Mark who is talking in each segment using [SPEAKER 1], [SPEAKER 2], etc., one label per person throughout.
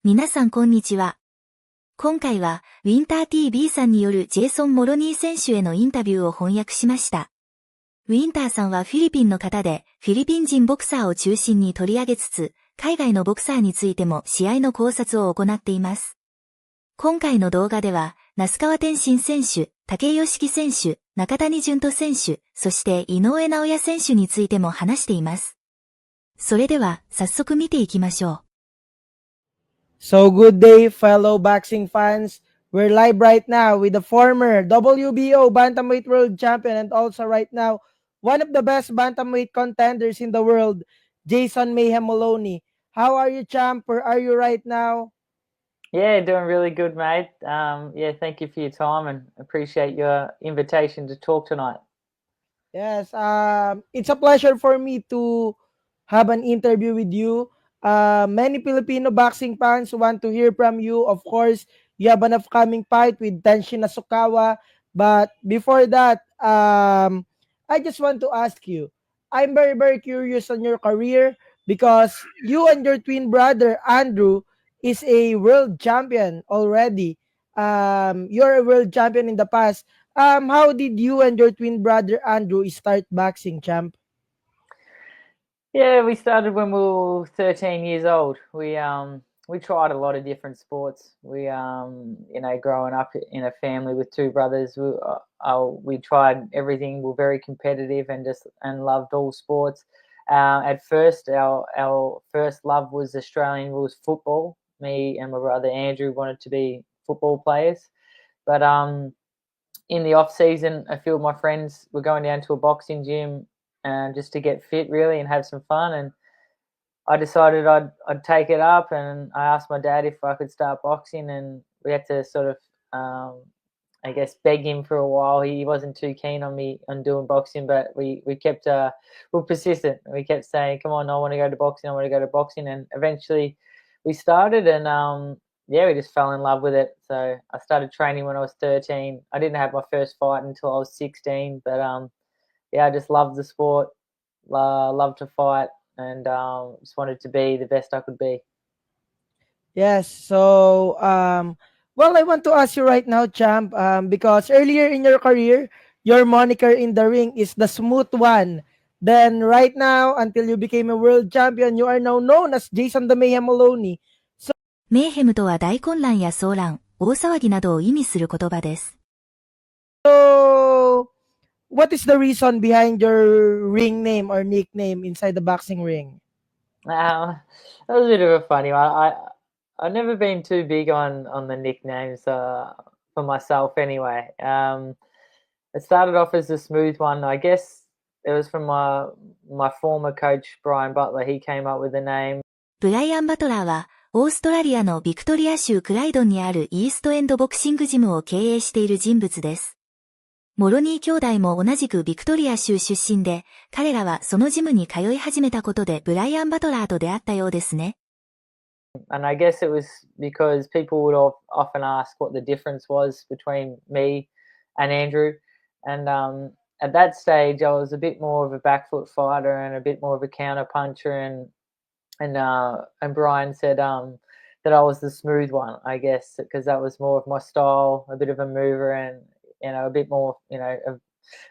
[SPEAKER 1] 皆さんこんにちは。今回はWinter TV さんによるジェイソン・モロニー選手へのインタビューを翻訳しました。Winterさんはフィリピンの方で、フィリピン人ボクサーを中心に取り上げつつ、海外のボクサーについても試合の考察を行っています。今回の動画では、那須川天心選手、武井由樹選手、中谷潤人選手、そして井上尚弥選手についても話しています。それでは、早速見ていきましょう。
[SPEAKER 2] So good day, fellow boxing fans. We're live right now with the former WBO Bantamweight World Champion and also right now, one of the best Bantamweight contenders in the world, Jason Mayhem Moloney. How are you, champ? Where are you right now?
[SPEAKER 3] Yeah, doing really good, mate. Thank you for your time and appreciate your invitation to talk tonight.
[SPEAKER 2] Yes, it's a pleasure for me to have an interview with you. Many Filipino boxing fans want to hear from you. Of course, you have an upcoming fight with Tenshin Nasukawa. But before that, I just want to ask you, I'm very, very curious on your career because you and your twin brother, Andrew, is a world champion already. You're a world champion in the past. How did you and your twin brother, Andrew, start boxing, champ?
[SPEAKER 3] Yeah, we started when we were 13 years old. We tried a lot of different sports. Growing up in a family with two brothers, we tried everything. We were very competitive and loved all sports. At first, our first love was Australian rules football. Me and my brother Andrew wanted to be football players, but in the off season, a few of my friends were going down to a boxing gym just to get fit, really, and have some fun. And I decided I'd take it up, and I asked my dad if I could start boxing, and we had to sort of, beg him for a while. He wasn't too keen on me on doing boxing, but we kept we were persistent. We kept saying, "Come on, I want to go to boxing. I want to go to boxing," and eventually we started, and we just fell in love with it. So I started training when I was 13. I didn't have my first fight until I was 16, but I just loved the sport, loved to fight, and just wanted to be the best I could be.
[SPEAKER 2] Yes. So, I want to ask you right now, champ, because earlier in your career, your moniker in the ring is the smooth one. Then right now, until you became a world champion, you are now known as Jason the Mayhem Moloney.
[SPEAKER 1] メーヘムとは大混乱や騒乱、大騒ぎなどを意味する言葉です。
[SPEAKER 2] So, what is the reason behind your ring name or nickname inside the boxing ring?
[SPEAKER 3] That was a bit of a funny one. I've never been too big on the nicknames for myself anyway. It started off as a smooth one. I guess it was from my former coach, Brian Butler. He came up with the name.
[SPEAKER 1] ブライアン・バトラーは、オーストラリアのビクトリア州クライドンにあるイーストエンドボクシングジムを経営している人物です。モロニー兄弟も同じくビクトリア州出身で、彼らはそのジムに通い始めたことでブライアン・バトラーと出会ったようですね。
[SPEAKER 3] And I guess it was because people would often ask what the difference was between me and Andrew. And at that stage, I was a bit more of a back foot fighter and a bit more of a counter puncher. And Brian said that I was the smooth one, I guess, because that was more of my style, a bit of a mover and, a bit more,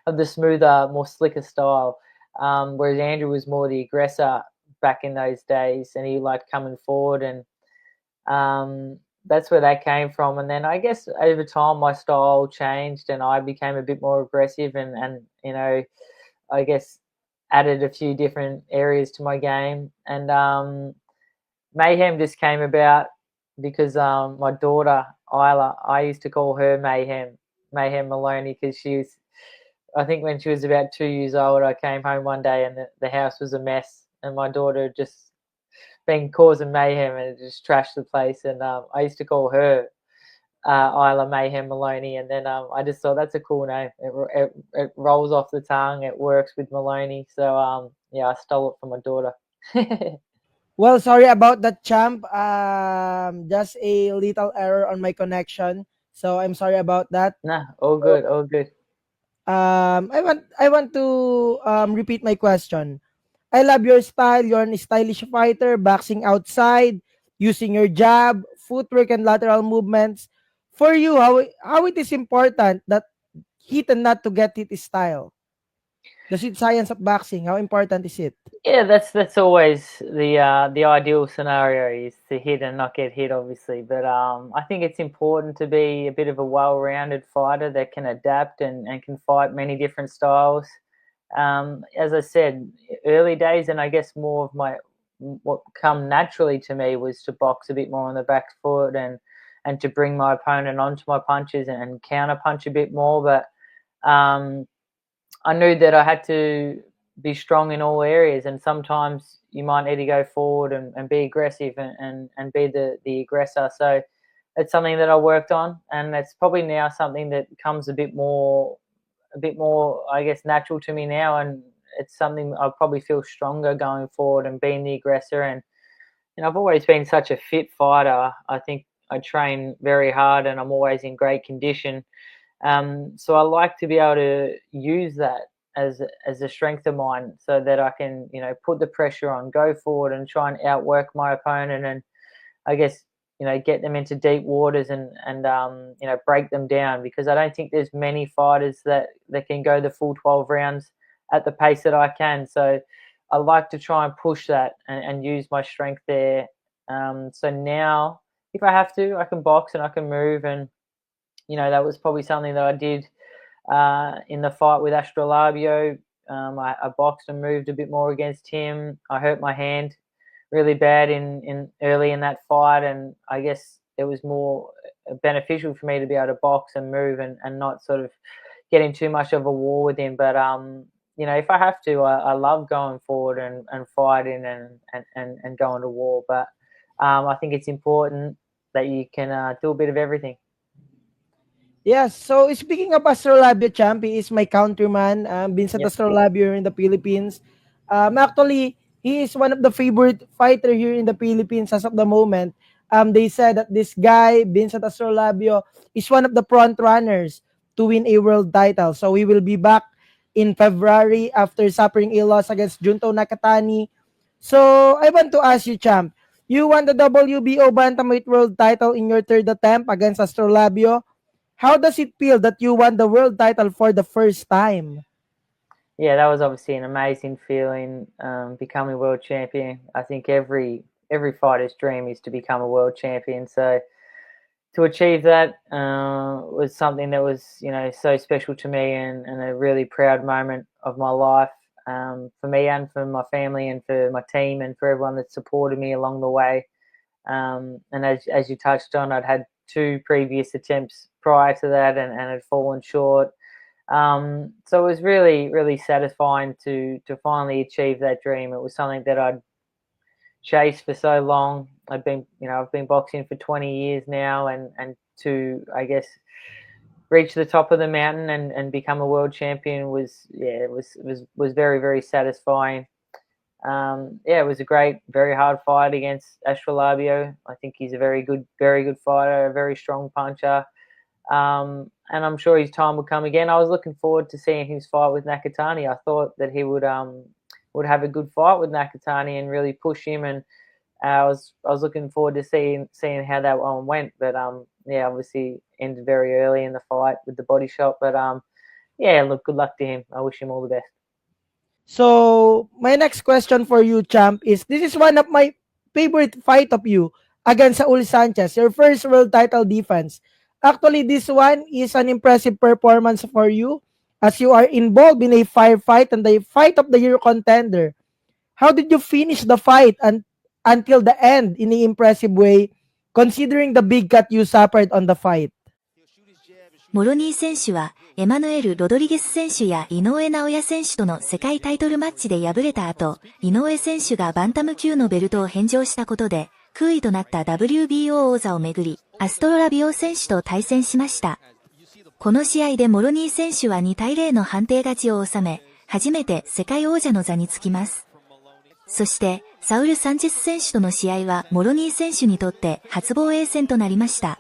[SPEAKER 3] of the smoother, more slicker style. Whereas Andrew was more the aggressor back in those days, and he liked coming forward, and that's where that came from. And then I guess over time my style changed and I became a bit more aggressive and I guess added a few different areas to my game. And Mayhem just came about because my daughter Isla, I used to call her Mayhem Moloney, because I think when she was about 2 years old, I came home one day and the house was a mess. And my daughter just been causing mayhem and it just trashed the place. And I used to call her Isla Mayhem Moloney. And then I just thought that's a cool name. It rolls off the tongue. It works with Moloney. So, I stole it from my daughter.
[SPEAKER 2] Well, sorry about that, champ. Just a little error on my connection. So I'm sorry about that.
[SPEAKER 3] Nah, all good, all good.
[SPEAKER 2] I want to repeat my question. I love your style. You're a stylish fighter, boxing outside, using your jab, footwork, and lateral movements. For you, how it is important that hit and not to get hit style? The science of boxing, how important is it?
[SPEAKER 3] Yeah, that's always the ideal scenario, is to hit and not get hit, obviously. But I think it's important to be a bit of a well-rounded fighter that can adapt and can fight many different styles. As I said, early days, and I guess more of what come naturally to me was to box a bit more on the back foot and to bring my opponent onto my punches and counter punch a bit more. But I knew that I had to be strong in all areas, and sometimes you might need to go forward and be aggressive and be the aggressor. So it's something that I worked on, and it's probably now something that comes a bit more, I guess, natural to me now, and it's something I probably feel stronger going forward and being the aggressor. And I've always been such a fit fighter. I think I train very hard, and I'm always in great condition. So I like to be able to use that as a strength of mine, so that I can, put the pressure on, go forward and try and outwork my opponent, and I guess, get them into deep waters and break them down, because I don't think there's many fighters that can go the full 12 rounds at the pace that I can. So I like to try and push that and use my strength there. So now, if I have to, I can box and I can move, and that was probably something that I did in the fight with Astrolabio. I boxed and moved a bit more against him. I hurt my hand really bad in early in that fight, and I guess it was more beneficial for me to be able to box and move and not sort of get in too much of a war with him. But if I have to, I love going forward and fighting and going to war. But I think it's important that you can do a bit of everything.
[SPEAKER 2] Yes, so speaking of Astrolabio, champ, he is my countryman, Vincent Astrolabio in the Philippines. Actually, he is one of the favorite fighter here in the Philippines as of the moment. They said that this guy, Vincent Astrolabio, is one of the front runners to win a world title. So he will be back in February after suffering a loss against Junto Nakatani. So I want to ask you, champ, you won the WBO Bantamweight world title in your third attempt against Astrolabio. How does it feel that you won the world title for the first time?
[SPEAKER 3] Yeah, that was obviously an amazing feeling, becoming world champion. I think every fighter's dream is to become a world champion. So to achieve that was something that was, so special to me, and a really proud moment of my life, for me and for my family and for my team and for everyone that supported me along the way. And as you touched on, I'd had 2 previous attempts prior to that and had fallen short. So it was really, really satisfying to finally achieve that dream. It was something that I'd chased for so long. I've been boxing for 20 years now, and to, I guess, reach the top of the mountain and become a world champion was very, very satisfying. It was a great, very hard fight against Astrolabio. I think he's a very good fighter, a very strong puncher. And I'm sure his time would come again. I was looking forward to seeing his fight with Nakatani. I thought that he would have a good fight with Nakatani and really push him. And I was looking forward to seeing how that one went. But obviously ended very early in the fight with the body shot. But look, good luck to him. I wish him all the best.
[SPEAKER 2] So my next question for you, champ, is this is one of my favorite fight of you against Saul Sanchez, your first world title defense. Actually, this one is an impressive performance for you as you are involved in a firefight and the fight of the year contender. How did you finish the fight until the end in an impressive way, considering the big cut you suffered on the fight?
[SPEAKER 1] モロニー選手はエマヌエル・ロドリゲス選手や井上尚弥選手との世界タイトルマッチで敗れた後、井上選手がバンタム級のベルトを返上したことで、空位となった WBO 王座をめぐり、アストロラビオ選手と対戦しました。この試合でモロニー選手は2対0の判定勝ちを収め、初めて世界王者の座につきます。そして、サウル・サンチェス選手との試合はモロニー選手にとって初防衛戦となりました。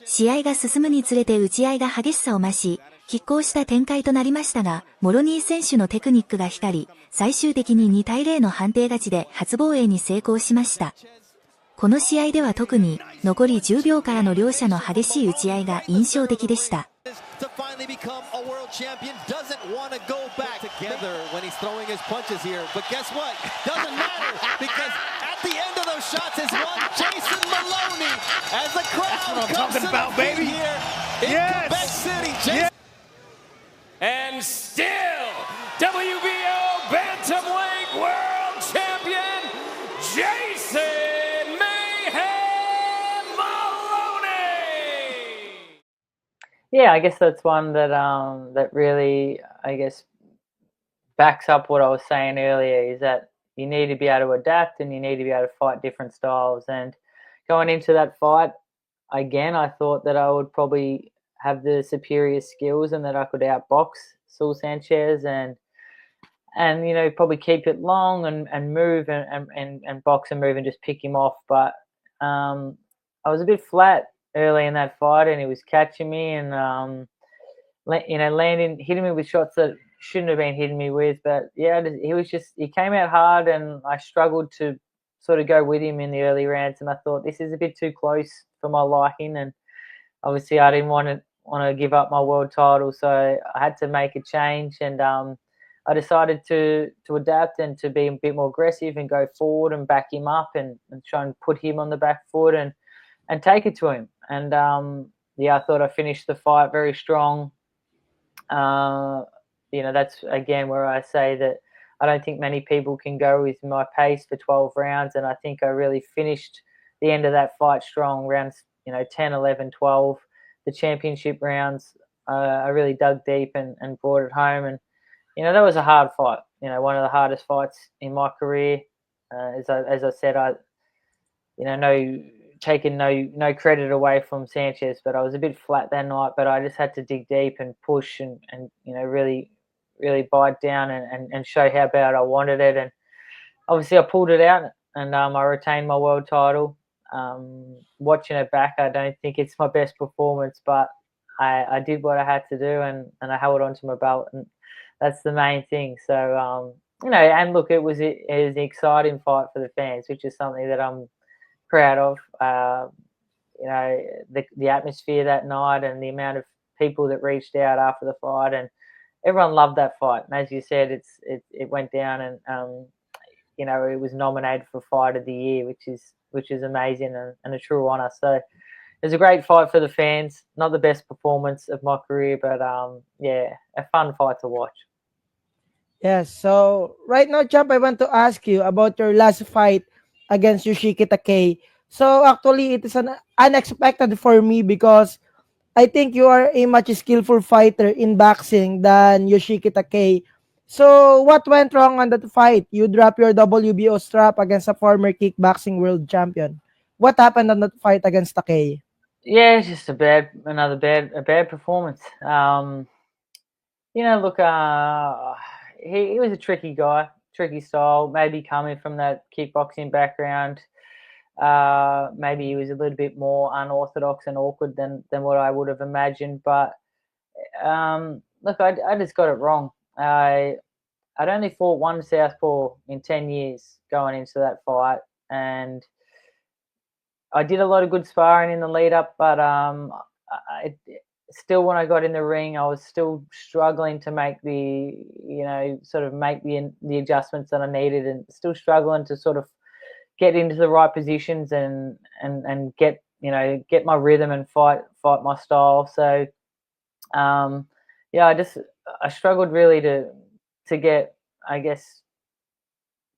[SPEAKER 1] 試合が進むにつれて打ち合いが激しさを増し、拮抗した展開となりましたが、モロニー選手のテクニックが光り、最終的に2対0の判定勝ちで初防衛に成功しました。この試合では特に残り10秒からの両者の激しい打ち合いが印象的でした。
[SPEAKER 4] To finally become a world champion, doesn't want to go back together when he's throwing his punches here. But guess what? Doesn't matter because at the end of those shots is one Jason Moloney as the crowd comes to the feet here in Quebec City. Yes.
[SPEAKER 5] And still, WBO Bantamweight World Champion Jason Moloney.
[SPEAKER 3] Yeah, I guess that's one that that really, I guess, backs up what I was saying earlier, is that you need to be able to adapt and you need to be able to fight different styles. And going into that fight, again, I thought that I would probably have the superior skills and that I could outbox Saul Sanchez and you know, probably keep it long and move and box and move and just pick him off. But I was a bit flat early in that fight, and he was catching me and you know, hitting me with shots that shouldn't have been hitting me with. But yeah, he came out hard, and I struggled to sort of go with him in the early rounds. And I thought, this is a bit too close for my liking, and obviously I didn't want to give up my world title, so I had to make a change. And I decided to adapt and to be a bit more aggressive and go forward and back him up and try and put him on the back foot and take it to him. And yeah, I thought I finished the fight very strong. You know, that's again where I say that I don't think many people can go with my pace for 12 rounds, and I think I really finished the end of that fight strong. Rounds, you know, 10, 11, 12, the championship rounds, I really dug deep and brought it home. And you know, that was a hard fight. You know, one of the hardest fights in my career. As I said, taking no credit away from Sanchez, but I was a bit flat that night. But I just had to dig deep and push and you know, really bite down and show how bad I wanted it. And obviously I pulled it out, and I retained my world title. Watching it back, I don't think it's my best performance, but I did what I had to do, and I held on to my belt, and that's the main thing. So you know, and look, it was an exciting fight for the fans, which is something that I'm proud of. You know, the atmosphere that night and the amount of people that reached out after the fight, and everyone loved that fight. And as you said, it went down, and you know, it was nominated for Fight of the Year, which is amazing and a true honour. So it was a great fight for the fans. Not the best performance of my career, but yeah, a fun fight to watch.
[SPEAKER 2] Yes. So right now, Champ, I want to ask you about your last fight against Yoshiki Takei. So actually, it is unexpected for me because I think you are a much skillful fighter in boxing than Yoshiki Takei. So what went wrong on that fight? You dropped your WBO strap against a former kickboxing world champion. What happened on that fight against Takei?
[SPEAKER 3] Yeah, it's just a bad performance. You know, look, he was a tricky guy, tricky style. Maybe coming from that kickboxing background, maybe he was a little bit more unorthodox and awkward than what I would have imagined. But look, I just got it wrong. I'd only fought one southpaw in 10 years going into that fight, and I did a lot of good sparring in the lead up, but still when I got in the ring, I was still struggling to make the adjustments that I needed, and still struggling to sort of get into the right positions and get my rhythm and fight my style. So yeah, I struggled really to get, I guess,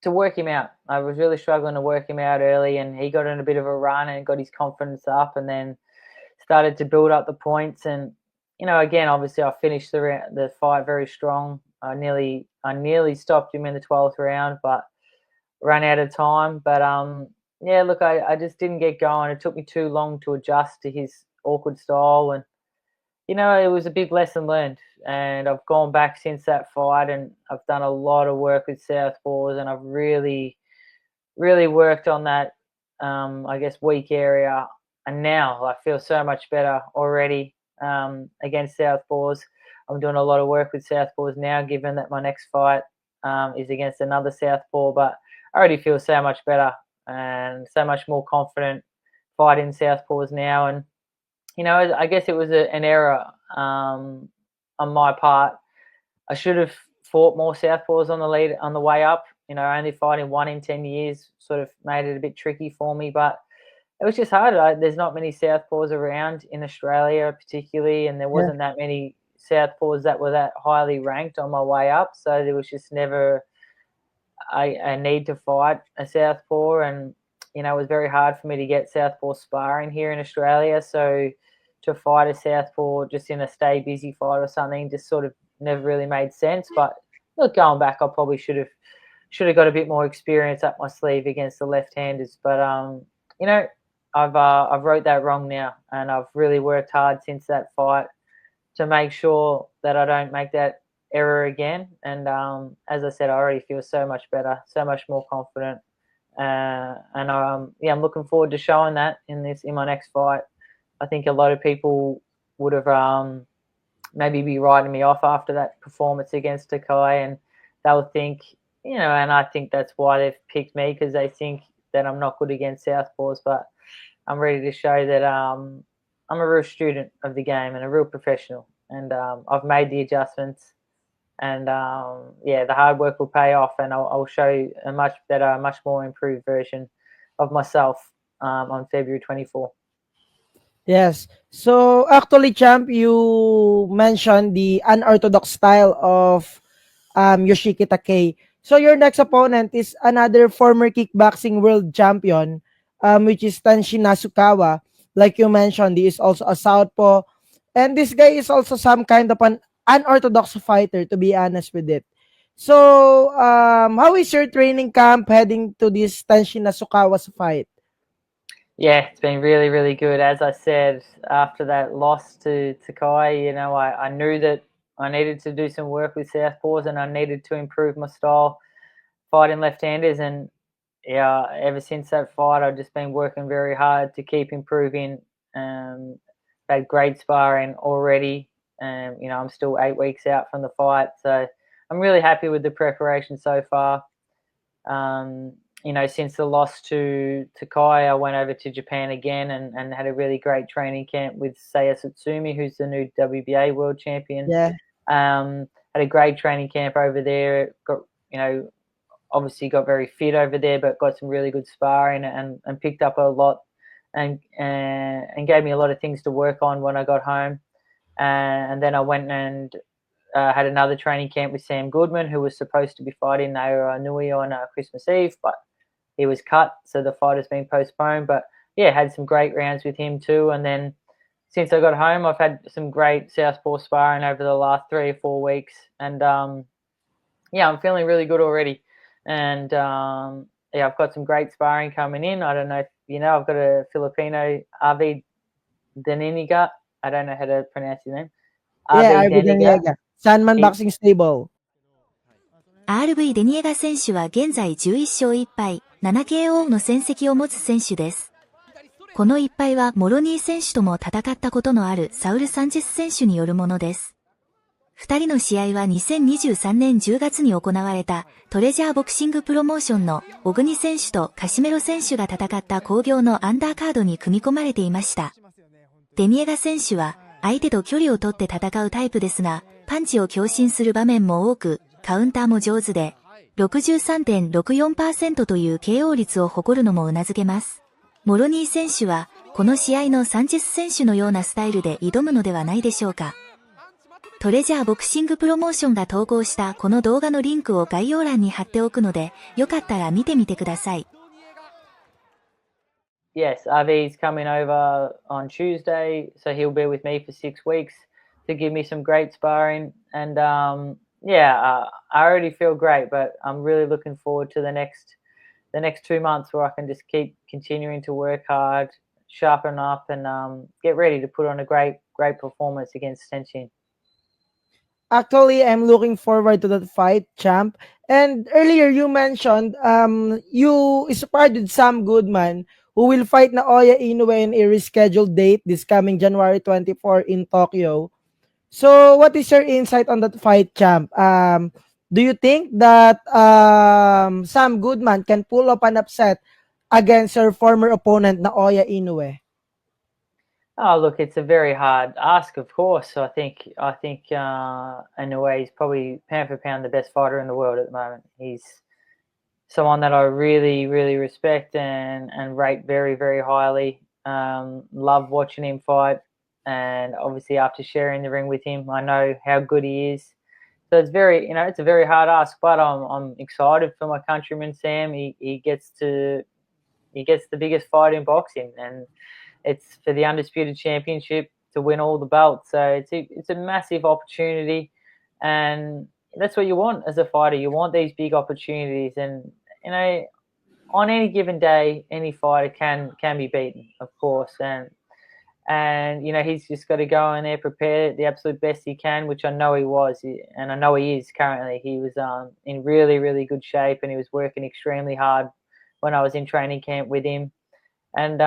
[SPEAKER 3] to work him out. I was really struggling to work him out early, and he got in a bit of a run and got his confidence up, and then started to build up the points. And you know, again, obviously, I finished the fight very strong. I nearly stopped him in the 12th round, but ran out of time. But yeah, look, I just didn't get going. It took me too long to adjust to his awkward style, and you know, it was a big lesson learned. And I've gone back since that fight, and I've done a lot of work with southpaws, and I've really worked on that, I guess, weak area. And now I feel so much better already against southpaws. I'm doing a lot of work with southpaws now, given that my next fight is against another southpaw. But I already feel so much better and so much more confident fighting southpaws now. And I guess it was an error on my part. I should have fought more southpaws on the way up. Only fighting 1 in 10 years sort of made it a bit tricky for me, but it was just hard. There's not many southpaws around in Australia particularly, and there wasn't that many southpaws that were that highly ranked on my way up, so there was just never a need to fight a southpaw. And it was very hard for me to get southpaw sparring here in Australia, so to fight a southpaw just in a stay busy fight or something just sort of never really made sense. But look, going back, I probably should have got a bit more experience up my sleeve against the left-handers. But I've wrote that wrong now, and I've really worked hard since that fight to make sure that I don't make that error again. And as I said, I already feel so much better, so much more confident, and I'm looking forward to showing that in my next fight. I think a lot of people would have maybe be writing me off after that performance against Takei, and they'll think, and I think that's why they've picked me, because they think that I'm not good against southpaws. But I'm ready to show that I'm a real student of the game and a real professional, and I've made the adjustments, and the hard work will pay off, and I'll show you a much better, much more improved version of myself on February 24.
[SPEAKER 2] Yes. So actually, champ, you mentioned the unorthodox style of Yoshiki Takei. So your next opponent is another former kickboxing world champion, which is Tenshin Nasukawa. Like you mentioned, he is also a southpaw, and this guy is also some kind of an unorthodox fighter, to be honest with it. So, how is your training camp heading to this Tenshin Nasukawa's fight?
[SPEAKER 3] Yeah, it's been really, really good. As I said, after that loss to Takei, I knew that I needed to do some work with southpaws, and I needed to improve my style fighting left-handers. And ever since that fight, I've just been working very hard to keep improving. Had great sparring already. I'm still 8 weeks out from the fight, so I'm really happy with the preparation so far. Since the loss to Takei, I went over to Japan again and had a really great training camp with Seiya Satsumi, who's the new WBA world champion.
[SPEAKER 2] Yeah.
[SPEAKER 3] Had a great training camp over there. Obviously got very fit over there, but got some really good sparring and picked up a lot and gave me a lot of things to work on when I got home. And then I went and had another training camp with Sam Goodman, who was supposed to be fighting Naoya Inoue on Christmas Eve, but he was cut, so the fight has been postponed. But had some great rounds with him too. And then since I got home, I've had some great southpaw sparring over the last 3 or 4 weeks, and I'm feeling really good already. And I've got some great sparring coming in. I don't know if I've got a Filipino, RV Deniega. I don't know how to pronounce his name.
[SPEAKER 2] RV Deniega. Sandman Boxing Stable.
[SPEAKER 1] RV デニエガ選手は現在11勝1敗、7KO の戦績を持つ選手です。この1敗はモロニー選手とも戦ったことのあるサウル・サンチェス選手によるものです。2人の試合は2023年10月に行われたトレジャーボクシングプロモーションの小国選手とカシメロ選手が戦った興行のアンダーカードに組み込まれていました。デニエガ選手は相手と距離を取って戦うタイプですが、パンチを強振する場面も多く、カウンターも上手で、63.64% という KO 率を誇るのも頷けます。モロニー選手は、この試合のサンチェス選手のようなスタイルで挑むのではないでしょうか。トレジャーボクシングプロモーションが投稿したこの動画のリンクを概要欄に貼っておくので、よかったら見てみてください。
[SPEAKER 3] Yes, RV's coming over on Tuesday, so he'll be with me for 6 weeks to give me some great sparring. And I already feel great, but I'm really looking forward to the next 2 months where I can just keep continuing to work hard, sharpen up, and get ready to put on a great performance against Tenshin.
[SPEAKER 2] Actually, I'm looking forward to that fight, champ. And earlier you mentioned you sparred with Sam Goodman, who will fight Naoya Inoue in a rescheduled date this coming January 24 in Tokyo. So, what is your insight on that fight, champ? Do you think that Sam Goodman can pull up an upset against your former opponent, Naoya Inoue?
[SPEAKER 3] Oh, look, it's a very hard ask, of course. I think Inoue is probably pound for pound the best fighter in the world at the moment. He's someone that I really, really respect and rate very, very highly. Love watching him fight, and obviously after sharing the ring with him, I know how good he is. So it's very, it's a very hard ask, but I'm excited for my countryman Sam. He gets the biggest fight in boxing, and it's for the Undisputed Championship to win all the belts. So it's a massive opportunity, and that's what you want as a fighter. You want these big opportunities, and on any given day, any fighter can be beaten, of course, and he's just got to go in there prepared the absolute best he can, which I know he was, and I know he is currently. He was in really, really good shape, and he was working extremely hard when I was in training camp with him. And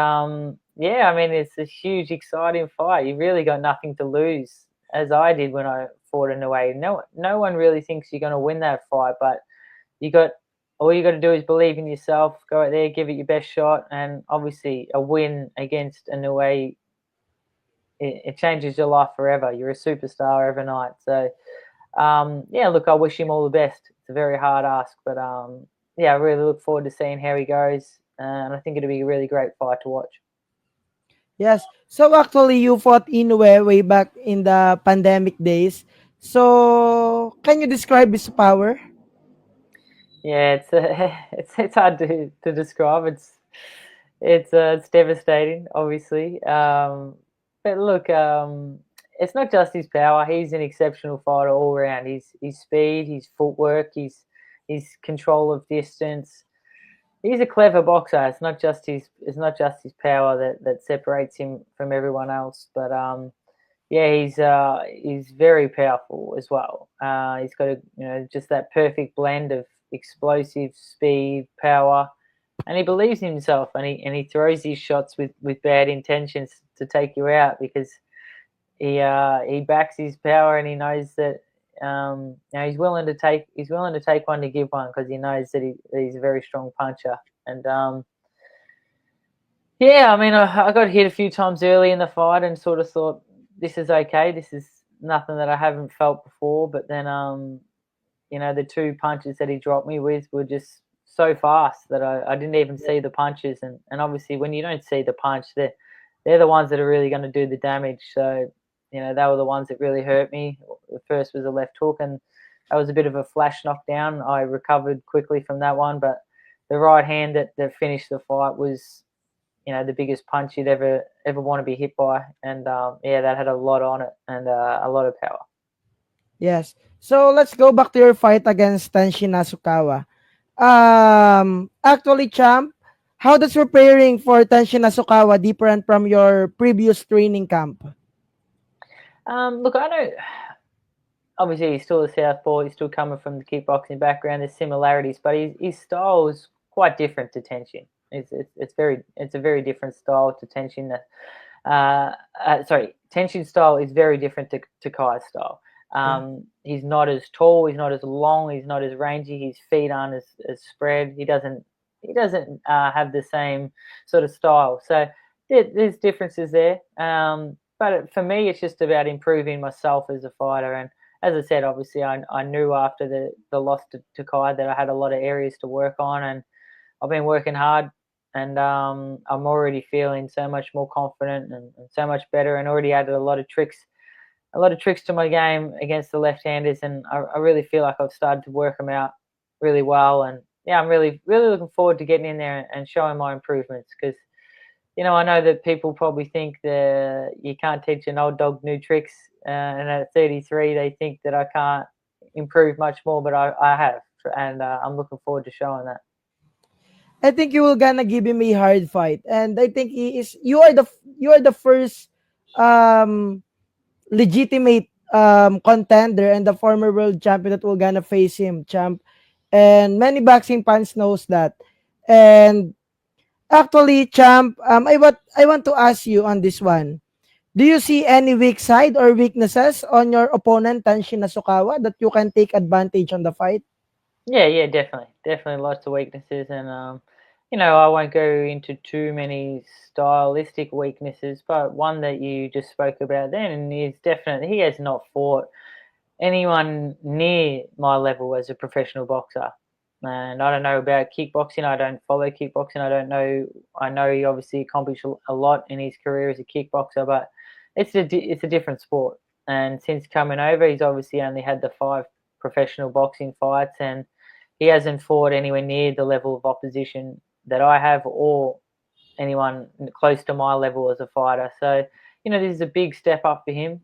[SPEAKER 3] it's a huge, exciting fight. You really got nothing to lose, as I did when I fought Inoue. No one really thinks you're going to win that fight, but all you got to do is believe in yourself, go out there, give it your best shot, and obviously a win against Inoue, it changes your life forever. You're a superstar overnight. So, look, I wish him all the best. It's a very hard ask, but I really look forward to seeing how he goes, and I think it'll be a really great fight to watch.
[SPEAKER 2] Yes. So actually, you fought Inoue way back in the pandemic days. So can you describe his power?
[SPEAKER 3] Yeah, it's hard to describe. It's devastating, obviously. But look, it's not just his power. He's an exceptional fighter all around. His speed, his footwork, his control of distance. He's a clever boxer. It's not just his power that separates him from everyone else. But he's very powerful as well. He's got just that perfect blend of explosive speed, power, and he believes in himself, and he throws his shots with bad intentions to take you out, because he backs his power, and he knows that he's willing to take one to give one, because he knows that he's a very strong puncher. And I got hit a few times early in the fight and sort of thought, this is okay, this is nothing that I haven't felt before. But then the two punches that he dropped me with were just so fast that I didn't even see the punches, and obviously when you don't see the punch, they're the ones that are really going to do the damage. So they were the ones that really hurt me. The first was a left hook, and that was a bit of a flash knockdown. I recovered quickly from that one, but the right hand that finished the fight was the biggest punch you'd ever want to be hit by, and that had a lot on it, and a lot of power.
[SPEAKER 2] Yes. So let's go back to your fight against Tenshin Nasukawa. Actually, champ, how does preparing for Tenshin Nasukawa different from your previous training camp?
[SPEAKER 3] Look, I know. Obviously, he's still a southpaw. He's still coming from the kickboxing background. There's similarities, but his style is quite different to Tenshin. It's a very different style to Tenshin. Tenshin's style is very different to Kai's style. He's not as tall, he's not as long, he's not as rangy, his feet aren't as spread. He doesn't have the same sort of style. So there's differences there. But for me, it's just about improving myself as a fighter. And as I said, obviously, I knew after the loss to Kai that I had a lot of areas to work on, and I've been working hard, and I'm already feeling so much more confident and so much better, and already added a lot of tricks to my game against the left-handers, and I really feel like I've started to work them out really well. And I'm really, really looking forward to getting in there and showing my improvements, because I know that people probably think that you can't teach an old dog new tricks, and at 33 they think that I can't improve much more, but I have, and I'm looking forward to showing that.
[SPEAKER 2] I think you will gonna give him a hard fight, and I think you are the first legitimate contender and the former world champion that will gonna face him, champ. And many boxing fans knows that. And actually, champ, I want to ask you on this one. Do you see any weak side or weaknesses on your opponent, Tenshin Nasukawa, that you can take advantage on the fight?
[SPEAKER 3] Yeah, definitely lots of weaknesses, and I won't go into too many stylistic weaknesses, but one that you just spoke about then is definitely he has not fought anyone near my level as a professional boxer. And I don't know about kickboxing. I don't follow kickboxing. I know he obviously accomplished a lot in his career as a kickboxer, but it's a different sport. And since coming over, he's obviously only had the 5 professional boxing fights, and he hasn't fought anywhere near the level of opposition that I have or anyone close to my level as a fighter. So, this is a big step up for him,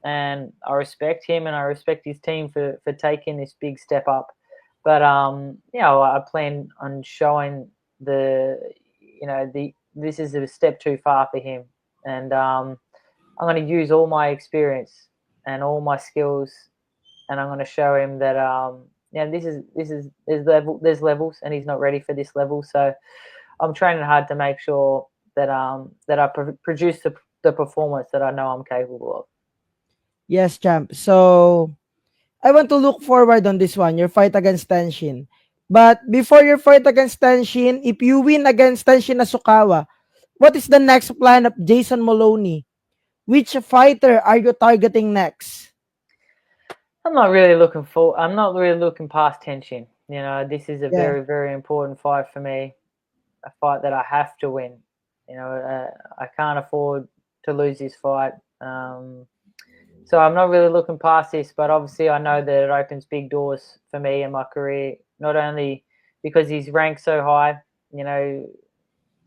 [SPEAKER 3] and I respect him and I respect his team for taking this big step up. But, I plan on showing this is a step too far for him. And I'm going to use all my experience and all my skills, and I'm going to show him that there's levels, and he's not ready for this level. So I'm training hard to make sure that I produce the performance that I know I'm capable of.
[SPEAKER 2] Yes, champ. So I want to look forward on this one, your fight against Tenshin. But before your fight against Tenshin, if you win against Tenshin Nasukawa, what is the next plan of Jason Moloney? Which fighter are you targeting next?
[SPEAKER 3] I'm not really looking past Tenshin. This is a very, very important fight for me. A fight that I have to win. I can't afford to lose this fight. So I'm not really looking past this, but obviously I know that it opens big doors for me in my career, not only because he's ranked so high.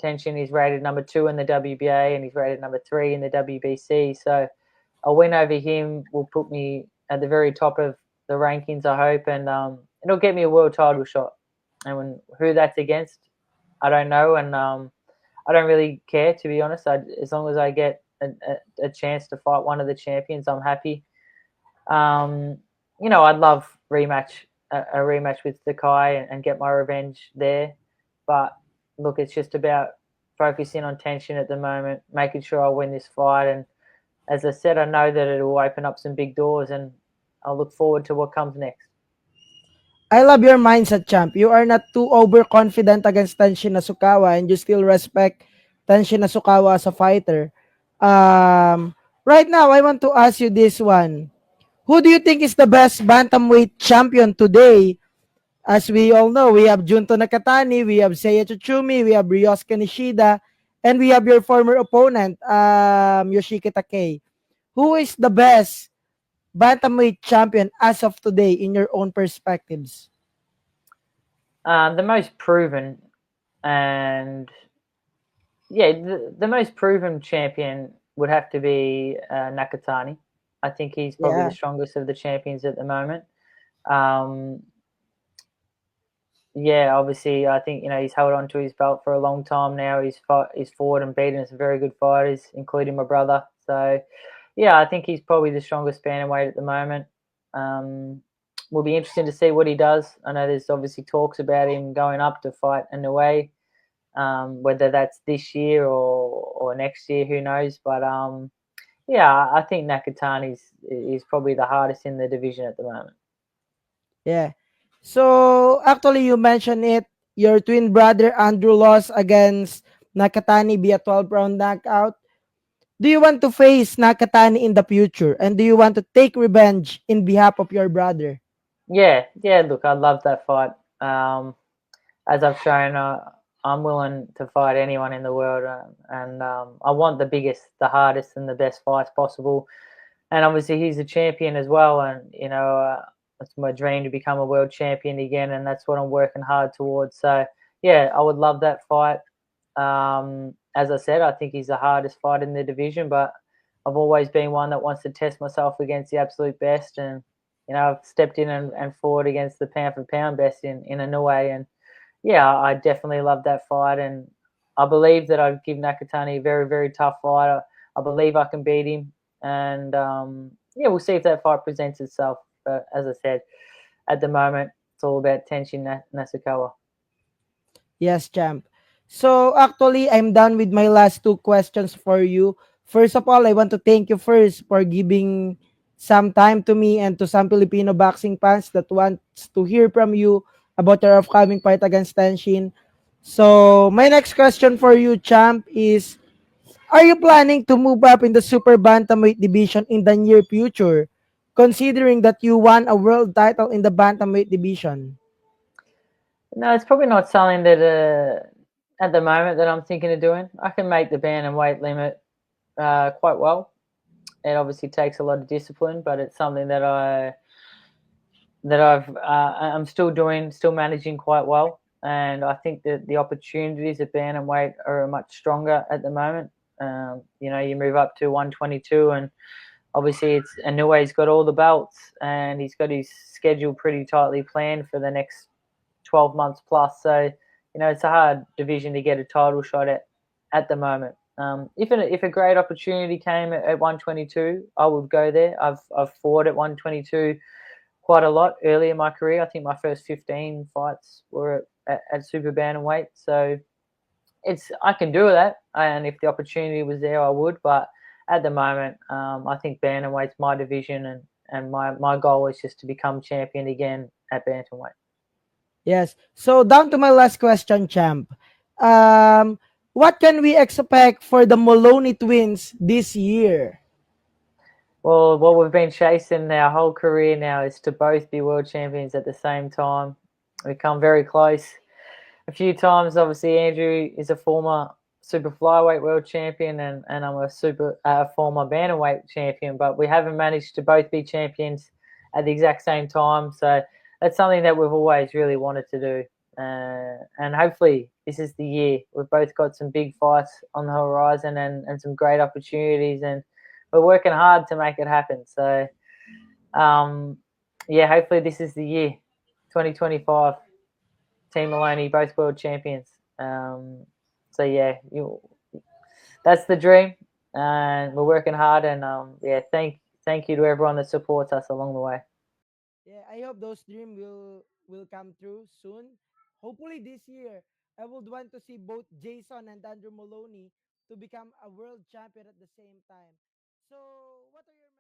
[SPEAKER 3] Tenshin is rated number 2 in the WBA and he's rated number 3 in the WBC. So a win over him will put me at the very top of the rankings, I hope, and it'll get me a world title shot. And who that's against, I don't know, and I don't really care, to be honest. As long as I get a chance to fight one of the champions, I'm happy. I'd love a rematch with Takei and get my revenge there. But look, it's just about focusing on Tenshin at the moment, making sure I win this fight. And as I said, I know that it will open up some big doors, and I'll look forward to what comes next.
[SPEAKER 2] I love your mindset, champ. You are not too overconfident against Tenshin Nasukawa, and you still respect Tenshin Nasukawa as a fighter. Right now, I want to ask you this one. Who do you think is the best bantamweight champion today? As we all know, we have Junto Nakatani, we have Seiya Tsutsumi, we have Ryosuke Nishida, and we have your former opponent, Yoshiki Takei. Who is the best bantamweight champion as of today in your own perspectives?
[SPEAKER 3] The most proven, and the most proven champion would have to be Nakatani. I think he's probably the strongest of the champions at the moment. Obviously, I think he's held on to his belt for a long time now. He's fought and beaten some very good fighters, including my brother. So, I think he's probably the strongest bantamweight at the moment. Will be interesting to see what he does. I know there's obviously talks about him going up to fight Inoue, whether that's this year or next year, who knows. But I think Nakatani is probably the hardest in the division at the moment.
[SPEAKER 2] Yeah. So, actually, you mentioned it. Your twin brother, Andrew, lost against Nakatani via 12-round knockout. Do you want to face Nakatani in the future? And do you want to take revenge in behalf of your brother?
[SPEAKER 3] Yeah. Look, I love that fight. As I've shown, I'm willing to fight anyone in the world, and I want the biggest, the hardest, and the best fights possible. And obviously, he's a champion as well, and it's my dream to become a world champion again, and that's what I'm working hard towards. So, I would love that fight. As I said, I think he's the hardest fight in the division, but I've always been one that wants to test myself against the absolute best, and I've stepped in and fought against the pound for pound best in Inoue, and I definitely love that fight, and I believe that I've given Nakatani a very, very tough fight. I believe I can beat him, and we'll see if that fight presents itself. But as I said, at the moment, it's all about Tenshin Nasukawa.
[SPEAKER 2] Yes, champ. So, actually, I'm done with my last 2 questions for you. First of all, I want to thank you first for giving some time to me and to some Filipino boxing fans that wants to hear from you about your upcoming fight against Tenshin. So, my next question for you, champ, is are you planning to move up in the super bantamweight division in the near future, considering that you won a world title in the bantamweight division?
[SPEAKER 3] No, it's probably not something that at the moment that I'm thinking of doing. I can make the bantamweight limit quite well. It obviously takes a lot of discipline, but it's something that I'm still doing, still managing quite well. And I think that the opportunities at bantamweight are much stronger at the moment. You move up to 122, and obviously it's Inoue's got all the belts, and he's got his schedule pretty tightly planned for the next 12 months plus. So, it's a hard division to get a title shot at the moment. If a great opportunity came at 122, I would go there. I've fought at 122 quite a lot early in my career. I think my first 15 fights were at super bantamweight. So I can do that, and if the opportunity was there, I would. But at the moment, I think bantamweight's my division, and my goal is just to become champion again at bantamweight.
[SPEAKER 2] Yes. So, down to my last question, champ. What can we expect for the Moloney twins this year?
[SPEAKER 3] Well, what we've been chasing our whole career now is to both be world champions at the same time. We've come very close a few times. Obviously, Andrew is a former super flyweight world champion, and I'm a former bantamweight champion, but we haven't managed to both be champions at the exact same time. So that's something that we've always really wanted to do. And hopefully this is the year. We've both got some big fights on the horizon and some great opportunities, and we're working hard to make it happen. So, hopefully this is the year, 2025. Team Moloney, both world champions. That's the dream, and we're working hard. And thank you to everyone that supports us along the way.
[SPEAKER 2] Yeah, I hope those dreams will come true soon. Hopefully this year, I would want to see both Jason and Andrew Moloney to become a world champion at the same time. So, what are your